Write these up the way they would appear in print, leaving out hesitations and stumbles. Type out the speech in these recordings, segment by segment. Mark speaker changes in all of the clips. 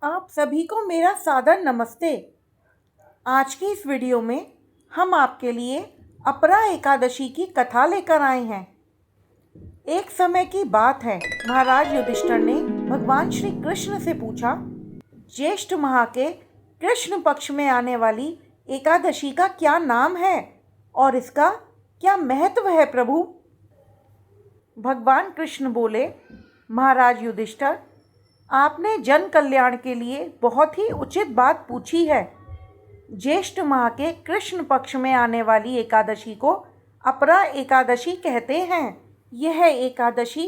Speaker 1: आप सभी को मेरा सादर नमस्ते। आज की इस वीडियो में हम आपके लिए अपरा एकादशी की कथा लेकर आए हैं। एक समय की बात है, महाराज युधिष्ठिर ने भगवान श्री कृष्ण से पूछा, ज्येष्ठ माह के कृष्ण पक्ष में आने वाली एकादशी का क्या नाम है और इसका क्या महत्व है प्रभु? भगवान कृष्ण बोले, महाराज युधिष्ठिर, आपने जन कल्याण के लिए बहुत ही उचित बात पूछी है। ज्येष्ठ माह के कृष्ण पक्ष में आने वाली एकादशी को अपरा एकादशी कहते हैं। यह एकादशी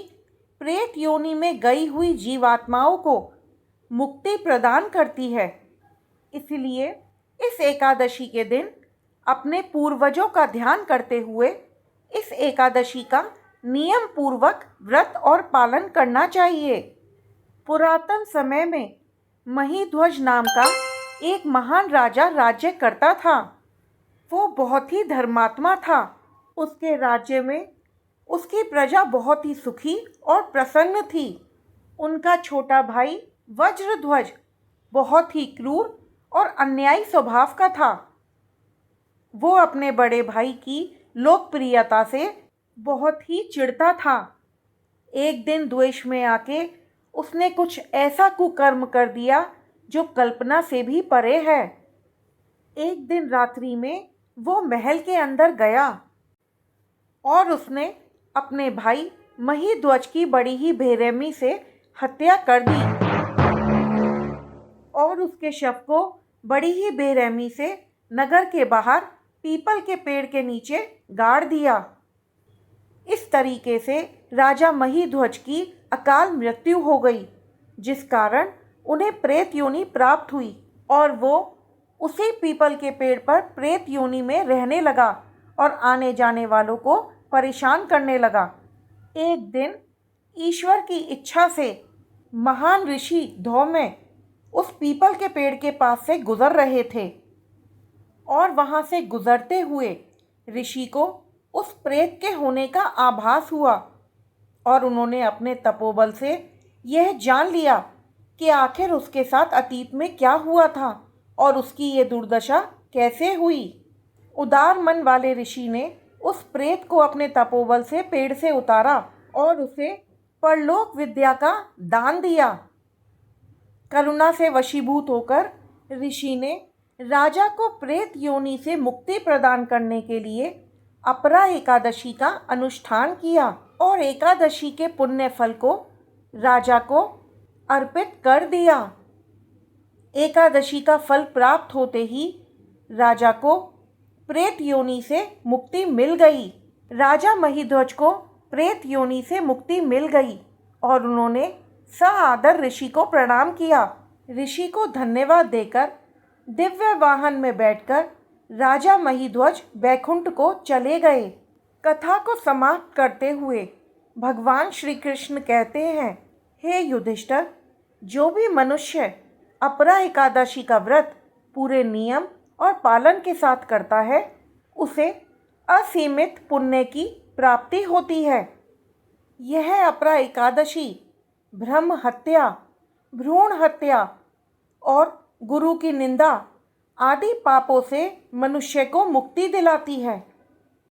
Speaker 1: प्रेत योनि में गई हुई जीवात्माओं को मुक्ति प्रदान करती है। इसलिए इस एकादशी के दिन अपने पूर्वजों का ध्यान करते हुए इस एकादशी का नियम पूर्वक व्रत और पालन करना चाहिए। पुरातन समय में महीध्वज नाम का एक महान राजा राज्य करता था। वो बहुत ही धर्मात्मा था। उसके राज्य में उसकी प्रजा बहुत ही सुखी और प्रसन्न थी। उनका छोटा भाई वज्रध्वज बहुत ही क्रूर और अन्यायी स्वभाव का था। वो अपने बड़े भाई की लोकप्रियता से बहुत ही चिढ़ता था। एक दिन द्वेष में आके उसने कुछ ऐसा कुकर्म कर दिया जो कल्पना से भी परे है। एक दिन रात्रि में वो महल के अंदर गया और उसने अपने भाई महीध्वज की बड़ी ही बेरहमी से हत्या कर दी और उसके शव को बड़ी ही बेरहमी से नगर के बाहर पीपल के पेड़ के नीचे गाड़ दिया। इस तरीके से राजा महीध्वज की अकाल मृत्यु हो गई, जिस कारण उन्हें प्रेत योनि प्राप्त हुई और वो उसी पीपल के पेड़ पर प्रेत योनि में रहने लगा और आने जाने वालों को परेशान करने लगा। एक दिन ईश्वर की इच्छा से महान ऋषि धौम्य उस पीपल के पेड़ के पास से गुजर रहे थे और वहाँ से गुजरते हुए ऋषि को उस प्रेत के होने का आभास हुआ और उन्होंने अपने तपोबल से यह जान लिया कि आखिर उसके साथ अतीत में क्या हुआ था और उसकी ये दुर्दशा कैसे हुई। उदार मन वाले ऋषि ने उस प्रेत को अपने तपोबल से पेड़ से उतारा और उसे परलोक विद्या का दान दिया। करुणा से वशीभूत होकर ऋषि ने राजा को प्रेत योनि से मुक्ति प्रदान करने के लिए अपरा एकादशी का अनुष्ठान किया और एकादशी के पुण्य फल को राजा को अर्पित कर दिया। एकादशी का फल प्राप्त होते ही राजा को प्रेत योनि से मुक्ति मिल गई। राजा महीध्वज को प्रेत योनि से मुक्ति मिल गई और उन्होंने सआदर ऋषि को प्रणाम किया। ऋषि को धन्यवाद देकर दिव्य वाहन में बैठकर राजा महीध्वज बैकुंठ को चले गए। कथा को समाप्त करते हुए भगवान श्री कृष्ण कहते हैं, हे युधिष्ठिर, जो भी मनुष्य अपरा एकादशी का व्रत पूरे नियम और पालन के साथ करता है, उसे असीमित पुण्य की प्राप्ति होती है। यह अपरा एकादशी ब्रह्म हत्या, भ्रूण हत्या और गुरु की निंदा आदि पापों से मनुष्य को मुक्ति दिलाती है।